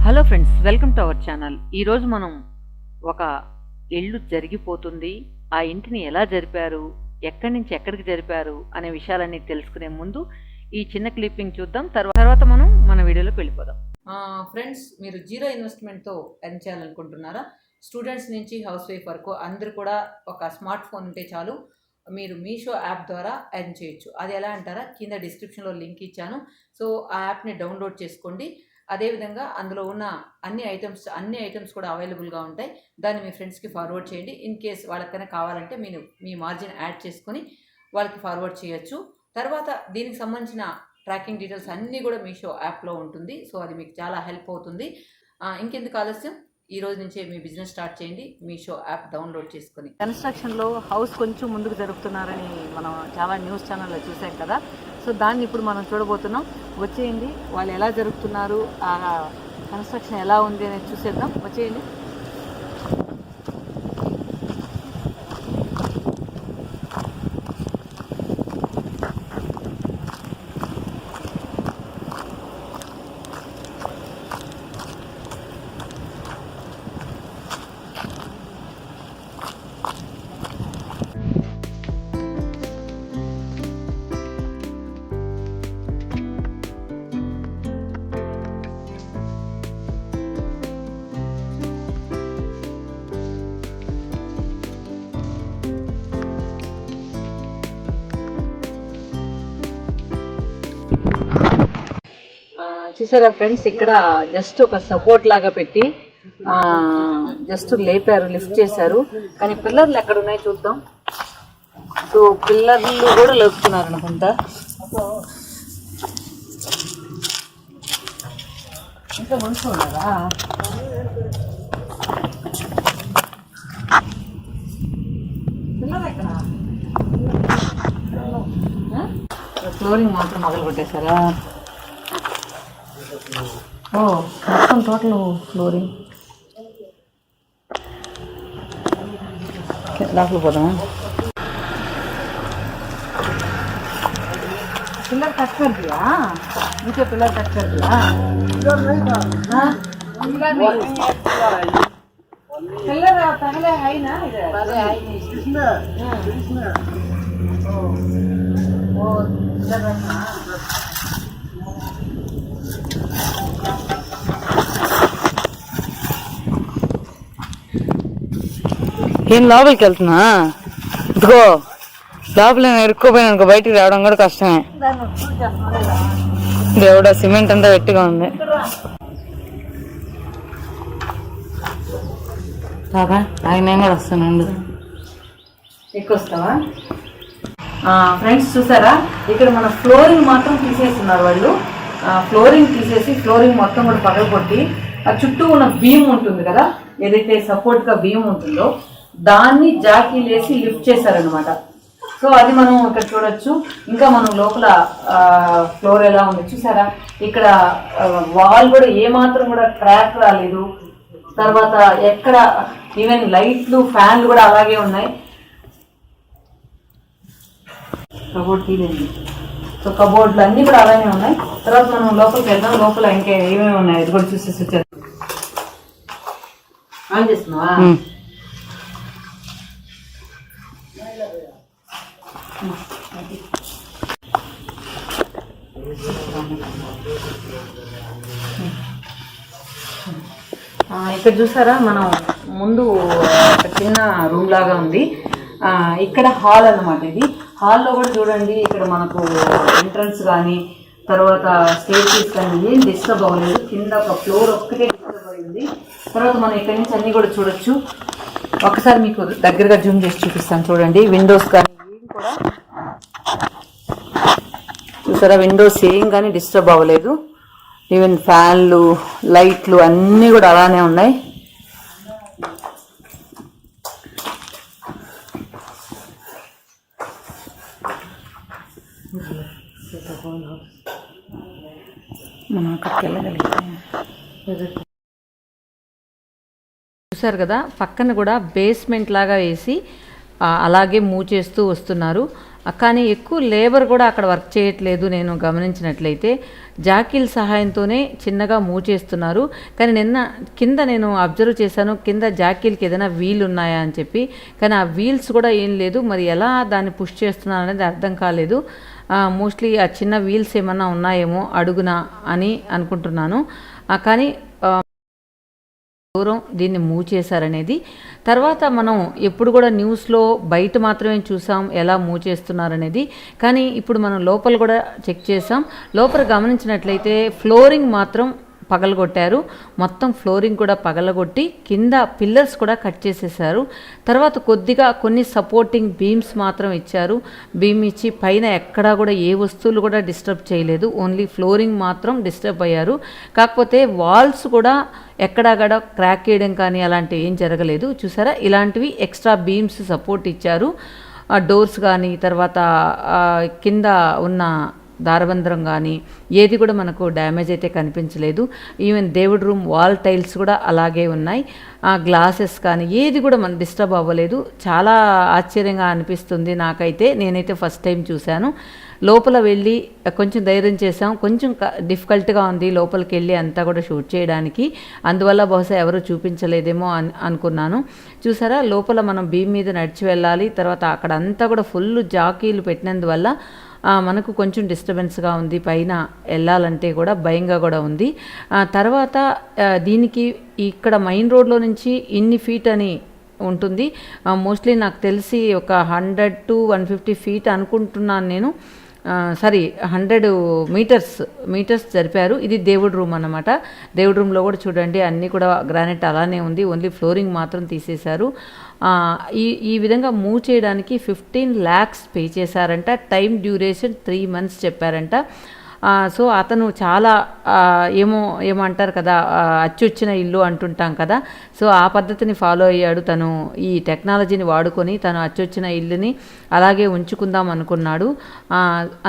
Hello friends, welcome to our channel. ఈరోజు మనం ఒక ఇల్లు జరిగిపోతుంది, ఆ ఇంటిని ఎలా జరిపారు, ఎక్కడి నుంచి ఎక్కడికి జరిపారు అనే విషయాలన్నీ తెలుసుకునే ముందు ఈ చిన్న క్లిప్పింగ్ చూద్దాం. తర్వాత మనం మన వీడియోలోకి వెళ్ళిపోదాం. ఫ్రెండ్స్, మీరు జీరో ఇన్వెస్ట్మెంట్తో ఎర్న్ చేయాలనుకుంటున్నారా? స్టూడెంట్స్ నుంచి హౌస్ వైఫ్ వరకు అందరూ కూడా ఒక స్మార్ట్ ఫోన్ ఉంటే చాలు, మీరు మీషో యాప్ ద్వారా ఎర్న్ చేయొచ్చు. అది ఎలా అంటారా? కింద డిస్క్రిప్షన్లో లింక్ ఇచ్చాను. సో ఆ యాప్ని డౌన్లోడ్ చేసుకోండి. అదేవిధంగా అందులో ఉన్న అన్ని ఐటమ్స్ కూడా అవైలబుల్గా ఉంటాయి. దాన్ని మీ ఫ్రెండ్స్కి ఫార్వర్డ్ చేయండి. ఇన్ కేస్ వాళ్ళకైనా కావాలంటే మీరు మీ మార్జిన్ యాడ్ చేసుకొని వాళ్ళకి ఫార్వర్డ్ చేయొచ్చు. తర్వాత దీనికి సంబంధించిన ట్రాకింగ్ డీటెయిల్స్ అన్నీ కూడా మీషో యాప్లో ఉంటుంది. సో అది మీకు చాలా హెల్ప్ అవుతుంది. ఇంకెందుకు ఆలస్యం, ఈ రోజు నుంచే మీ బిజినెస్ స్టార్ట్ చేయండి మీషో యాప్ డౌన్లోడ్ చేసుకొని. కన్స్ట్రక్షన్లో హౌస్ కొంచెం ముందుకు జరుపుతున్నారని మనం చాలా న్యూస్ ఛానల్లో చూసాం కదా. సో దాన్ని ఇప్పుడు మనం చూడబోతున్నాం. వచ్చేయండి, వాళ్ళు ఎలా జరుపుతున్నారు, ఆ కన్స్ట్రక్షన్ ఎలా ఉంది అనేది చూసేద్దాం. వచ్చేయండి. చూసారా ఫ్రెండ్స్, ఇక్కడ జస్ట్ ఒక సపోర్ట్ లాగా పెట్టి జస్ట్ లేపారు, లిఫ్ట్ చేశారు. కానీ పిల్లర్లు ఎక్కడ ఉన్నాయి చూద్దాం. సో పిల్లర్లు కూడా లేపుతున్నారు అనుకుంటా. ఇంకా మనుషులు ఉన్నారా? పిల్లర్ ఎక్కడ? ఫ్లోరింగ్ మాత్రం మొదలు పెట్టేశారా? ఓ, మొత్తం టోటల్ ఫ్లోరింగ్. లోపల పోదామా? పిల్లర్ టచ్ कर दिया, नीचे पिलर टच कर दिया. पिलर पहले है ना, इधर पहले है इसमें वो इधर रखना. ఏం లోపలికి వెళ్తున్నా? ఇదిగో లోపల ఇరుక్కుపోయినా బయటికి రావడం కూడా కష్టమే. దేవుడా, సిమెంట్ అంతా గట్టిగా ఉంది. బాబా ఆయన కూడా వస్తానండి. ఎక్కువ వస్తావా? ఫ్రెండ్స్ చూసారా, ఇక్కడ మన ఫ్లోరింగ్ మాత్రం తీసేస్తున్నారు వాళ్ళు. ఫ్లోరింగ్ తీసేసి ఫ్లోరింగ్ మొత్తం కూడా పగలగొట్టి ఆ చుట్టూ ఉన్న బీమ్ ఉంటుంది కదా, ఏదైతే సపోర్ట్గా బీమ్ ఉంటుందో దాన్ని జాకీలు వేసి లిఫ్ట్ చేశారనమాట. సో అది మనం ఇక్కడ చూడొచ్చు. ఇంకా మనం లోపల ఫ్లోర్ ఎలా ఉంది చూసారా, ఇక్కడ వాల్ కూడా ఏమాత్రం కూడా క్రాక్ రాలేదు. తర్వాత ఎక్కడ ఈవెన్ లైట్లు, ఫ్యాన్లు కూడా అలాగే ఉన్నాయి. కబోర్డ్ తీయండి. సో కబోర్డ్లు అన్నీ కూడా అలానే ఉన్నాయి. తర్వాత మనం లోపలికి వెళ్దాం. లోపల ఇంకా ఏమేమి ఉన్నాయి అది కూడా చూసేసి వచ్చారు. ఆన్ చేస్తున్నావా? ఇక్కడ చూసారా, మనం ముందు ఒక చిన్న రూమ్ లాగా ఉంది. ఇక్కడ హాల్ అన్నమాట. ఇది హాల్లో కూడా చూడండి, ఇక్కడ మనకు ఎంట్రన్స్ కానీ తర్వాత స్టేర్కేస్ కానీ ఏం డిస్టర్బ్ అవ్వలేదు. కింద ఒక ఫ్లోర్ ఒక్కటే డిస్టర్బ్ అయింది. తర్వాత మనం ఇక్కడ నుంచి అన్నీ కూడా చూడొచ్చు. ఒకసారి మీకు దగ్గరగా జూమ్ చేసి చూపిస్తాను చూడండి. విండోస్ కానీ ఏం కూడా చూసారా, విండోస్ ఏం కానీ డిస్టర్బ్ అవ్వలేదు. ఈవెన్ ఫ్యాన్లు, లైట్లు అన్నీ కూడా అలానే ఉన్నాయి. మనం అక్కడికి వెళ్ళగలిగితే చూసారు కదా, పక్కన కూడా బేస్మెంట్ లాగా వేసి అలాగే మూవ్ చేస్తూ వస్తున్నారు. కానీ ఎక్కువ లేబర్ కూడా అక్కడ వర్క్ చేయట్లేదు. నేను గమనించినట్లయితే జాకీల సహాయంతోనే చిన్నగా మూవ్ చేస్తున్నారు. కానీ నిన్న కింద నేను అబ్జర్వ్ చేశాను, కింద జాకీలకి ఏదైనా వీల్ ఉన్నాయా అని చెప్పి. కానీ ఆ వీల్స్ కూడా ఏం లేదు. మరి ఎలా దాన్ని పుష్ చేస్తున్నారు అనేది అర్థం కాలేదు. మోస్ట్లీ ఆ చిన్న వీల్స్ ఏమన్నా ఉన్నాయేమో అడుగున అని అనుకుంటున్నాను. కానీ దూరం దీన్ని మూవ్ చేశారనేది తర్వాత మనం ఎప్పుడు కూడా న్యూస్లో బయట మాత్రమే చూసాం ఎలా మూవ్ చేస్తున్నారనేది. కానీ ఇప్పుడు మనం లోపల కూడా చెక్ చేసాం. లోపల గమనించినట్లయితే ఫ్లోరింగ్ మాత్రం పగలగొట్టారు. మొత్తం ఫ్లోరింగ్ కూడా పగలగొట్టి కింద పిల్లర్స్ కూడా కట్ చేసేసారు. తర్వాత కొద్దిగా కొన్ని సపోర్టింగ్ బీమ్స్ మాత్రం ఇచ్చారు. బీమ్ ఇచ్చి పైన ఎక్కడా కూడా ఏ వస్తువులు కూడా డిస్టర్బ్ చేయలేదు. ఓన్లీ ఫ్లోరింగ్ మాత్రం డిస్టర్బ్ అయ్యారు. కాకపోతే వాల్స్ కూడా ఎక్కడక్కడ క్రాక్ చేయడం కానీ అలాంటివి ఏం జరగలేదు. చూసారా, ఇలాంటివి ఎక్స్ట్రా బీమ్స్ సపోర్ట్ ఇచ్చారు. డోర్స్ కానీ తర్వాత కింద ఉన్న దారబంధరం కానీ ఏది కూడా మనకు డ్యామేజ్ అయితే కనిపించలేదు. ఈవెన్ దేవుడి రూమ్ వాల్ టైల్స్ కూడా అలాగే ఉన్నాయి. గ్లాసెస్ కానీ ఏది కూడా మన డిస్టర్బ్ అవ్వలేదు. చాలా ఆశ్చర్యంగా అనిపిస్తుంది నాకైతే. నేనైతే ఫస్ట్ టైం చూశాను. లోపల వెళ్ళి కొంచెం ధైర్యం చేసాం. కొంచెం డిఫికల్ట్గా ఉంది లోపలికి వెళ్ళి అంతా కూడా షూట్ చేయడానికి. అందువల్ల బహుశా ఎవరు చూపించలేదేమో అనుకున్నాను. చూసారా, లోపల మనం బీమ్ మీద నడిచి వెళ్ళాలి. తర్వాత అక్కడ అంతా కూడా ఫుల్ జాకీలు పెట్టినందువల్ల మనకు కొంచెం డిస్టర్బెన్స్గా ఉంది. పైన వెళ్ళాలంటే కూడా భయంగా కూడా ఉంది. తర్వాత దీనికి ఇక్కడ మెయిన్ రోడ్లో నుంచి ఇన్ని ఫీట్ అని ఉంటుంది. మోస్ట్లీ నాకు తెలిసి ఒక 100 to 150 ఫీట్ అనుకుంటున్నాను నేను. 100 మీటర్స్ జరిపారు. ఇది దేవుడి రూమ్ అన్నమాట. దేవుడి రూమ్లో కూడా చూడండి అన్నీ కూడా గ్రానైట్ అలానే ఉంది. ఓన్లీ ఫ్లోరింగ్ మాత్రం తీసేశారు. ఈ విధంగా మూవ్ చేయడానికి 15 lakhs పే చేశారంట. టైం డ్యూరేషన్ 3 months చెప్పారంట. సో అతను చాలా ఏమంటారు కదా, అచ్చొచ్చిన ఇల్లు అంటుంటాం కదా. సో ఆ పద్ధతిని ఫాలో అయ్యాడు. తను ఈ టెక్నాలజీని వాడుకొని తను అచ్చొచ్చిన ఇల్లుని అలాగే ఉంచుకుందాం అనుకున్నాడు.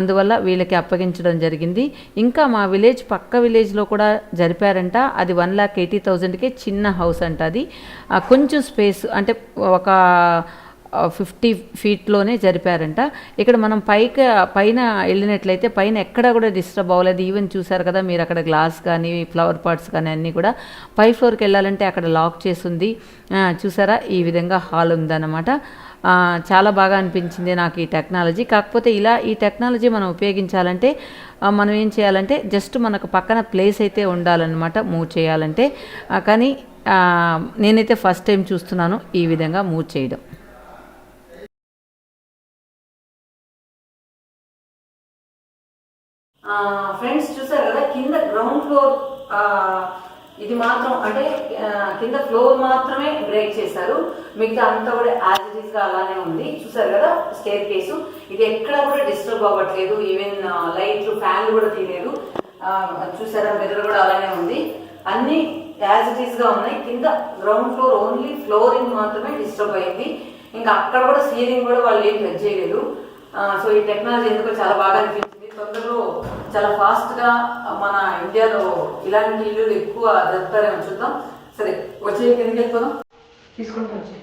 అందువల్ల వీళ్ళకి అప్పగించడం జరిగింది. ఇంకా మా విలేజ్ పక్క విలేజ్లో కూడా జరిపారంట. అది 1,80,000కే చిన్న హౌస్ అంట. అది కొంచెం స్పేస్ అంటే ఒక 50 feetలోనే జరిపారంట. ఇక్కడ మనం పైన వెళ్ళినట్లయితే పైన ఎక్కడా కూడా డిస్టర్బ్ అవ్వలేదు. ఈవెన్ చూసారు కదా మీరు, అక్కడ గ్లాస్ కానీ ఫ్లవర్ పాట్స్ కానీ అన్నీ కూడా. పై ఫ్లోర్కి వెళ్ళాలంటే అక్కడ లాక్ చేసింది. చూసారా, ఈ విధంగా హాల్ ఉందన్నమాట. చాలా బాగా అనిపించింది నాకు ఈ టెక్నాలజీ. కాకపోతే ఈ టెక్నాలజీ మనం ఉపయోగించాలంటే మనం ఏం చేయాలంటే జస్ట్ మనకు పక్కన ప్లేస్ అయితే ఉండాలన్నమాట మూవ్ చేయాలంటే. కానీ నేనైతే ఫస్ట్ టైం చూస్తున్నాను ఈ విధంగా మూవ్ చేయడం. ఫ్రెండ్స్ చూసారు కదా, కింద గ్రౌండ్ ఫ్లోర్ ఇది మాత్రం అంటే కింద ఫ్లోర్ మాత్రమే బ్రేక్ చేశారు. మిగతా అంతా కూడా యాజ్ ఇట్ ఈస్ గా అలానే ఉంది. చూసారు కదా స్టేర్ కేసు, ఇది ఎక్కడ కూడా డిస్టర్బ్ అవ్వట్లేదు. ఈవెన్ లైట్లు ఫ్యాన్లు కూడా తీయలేదు. చూసారా, మిర్రర్ కూడా అలానే ఉంది. అన్ని యాజ్ ఇట్ ఈస్ గా ఉన్నాయి. కింద గ్రౌండ్ ఫ్లోర్ ఓన్లీ ఫ్లోరింగ్ మాత్రమే డిస్టర్బ్ అయింది. ఇంకా అక్కడ కూడా సీలింగ్ కూడా వాళ్ళు ఏం టచ్ చేయలేదు. సో ఈ టెక్నాలజీ ఎందుకో చాలా బాగా అనిపించింది. తొందరలో చాలా ఫాస్ట్గా మన ఇండియాలో ఇలాంటి ఇల్లు ఎక్కువ జరుపుతారేమో చూద్దాం. సరే, వచ్చే కిందకి వెళ్ళిపోదాం. తీసుకుంటా వచ్చే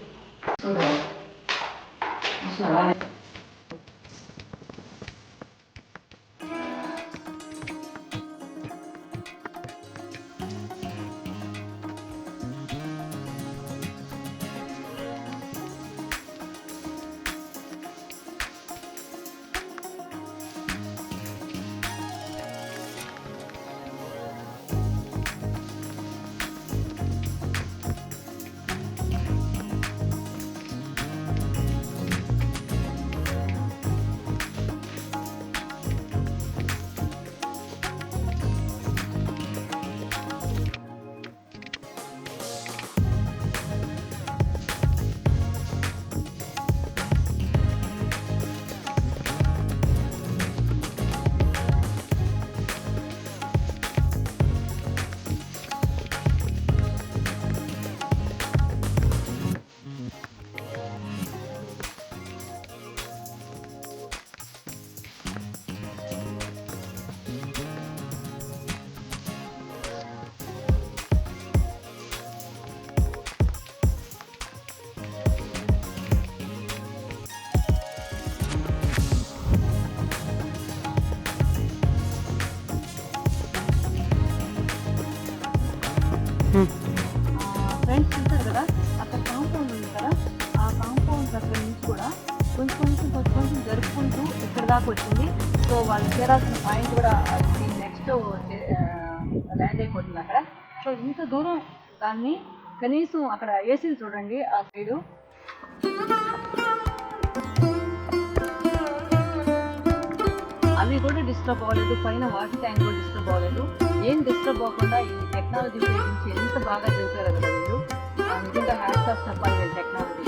ఫ్రెండ్స్ చూసారు కదా, అక్కడ కాంపౌండ్ ఉంది కదా, ఆ కాంపౌండ్ దగ్గర నుంచి కూడా కొంచెం జరుపుకుంటూ ఇక్కడ దాకా వచ్చింది. సో వాళ్ళు చేరాల్సిన పాయింట్ కూడా నెక్స్ట్ ల్యాండ్ అయిపోతుంది అక్కడ. సో ఇంత దూరం దాన్ని కనీసం అక్కడ ఏసీలు చూడండి ఆ సైడు. అవి కూడా డిస్టర్బ్ అవ్వలేదు, పైన వాటర్ ట్యాంక్ కూడా డిస్టర్బ్ అవ్వలేదు. ఏం డిస్టర్బ్ అవ్వకుండా ఈ టెక్నాలజీ ఉపయోగించి ఎంత బాగా చేశారు కదా వీళ్ళు. నిజంగా హ్యాట్స్ ఆఫ్ చెప్పాలి వీళ్ళు టెక్నాలజీకి.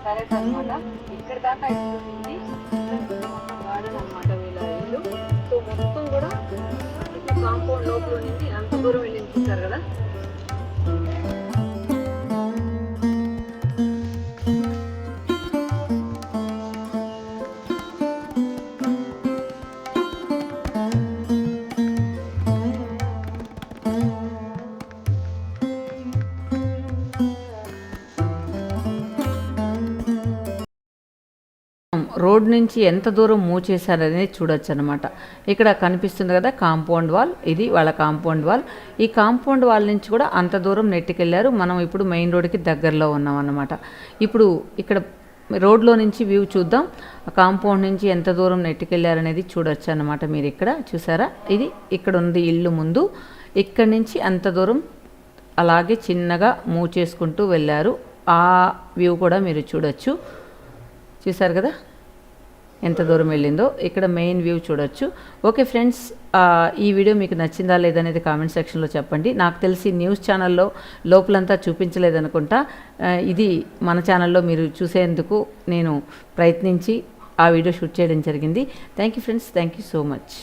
కరెక్ట్ అనమాట. ఇక్కడ దాకా అయిపోతుంది గార్డెన్ అనమాట వీళ్ళ ఇల్లు. సో మొత్తం కూడా కాంపౌండ్ లోపల నుంచి అంత దూరం వెళ్ళి చూస్తారు కదా. రోడ్ నుంచి ఎంత దూరం మూవ్ చేశారనేది చూడొచ్చు అనమాట. ఇక్కడ కనిపిస్తుంది కదా కాంపౌండ్ వాల్, ఇది వాళ్ళ కాంపౌండ్ వాల్. ఈ కాంపౌండ్ వాల్ నుంచి కూడా అంత దూరం నెట్టుకెళ్ళారు. మనం ఇప్పుడు మెయిన్ రోడ్కి దగ్గరలో ఉన్నాం అన్నమాట. ఇప్పుడు ఇక్కడ రోడ్లో నుంచి వ్యూ చూద్దాం. కాంపౌండ్ నుంచి ఎంత దూరం నెట్టుకెళ్ళారనేది చూడొచ్చు అనమాట. మీరు ఇక్కడ చూసారా, ఇది ఇక్కడ ఉంది ఇల్లు ముందు. ఇక్కడ నుంచి అంత దూరం అలాగే చిన్నగా మూవ్ చేసుకుంటూ వెళ్ళారు. ఆ వ్యూ కూడా మీరు చూడొచ్చు. చూసారు కదా ఎంత దూరం వెళ్ళిందో. ఇక్కడ మెయిన్ వ్యూ చూడొచ్చు. ఓకే ఫ్రెండ్స్, ఈ వీడియో మీకు నచ్చిందా లేదనేది కామెంట్ సెక్షన్లో చెప్పండి. నాకు తెలిసి న్యూస్ ఛానల్లో లోపలంతా చూపించలేదనుకుంటా. ఇది మన ఛానల్లో మీరు చూసేందుకు నేను ప్రయత్నించి ఆ వీడియో షూట్ చేయడం జరిగింది. Thank you friends, thank you so much.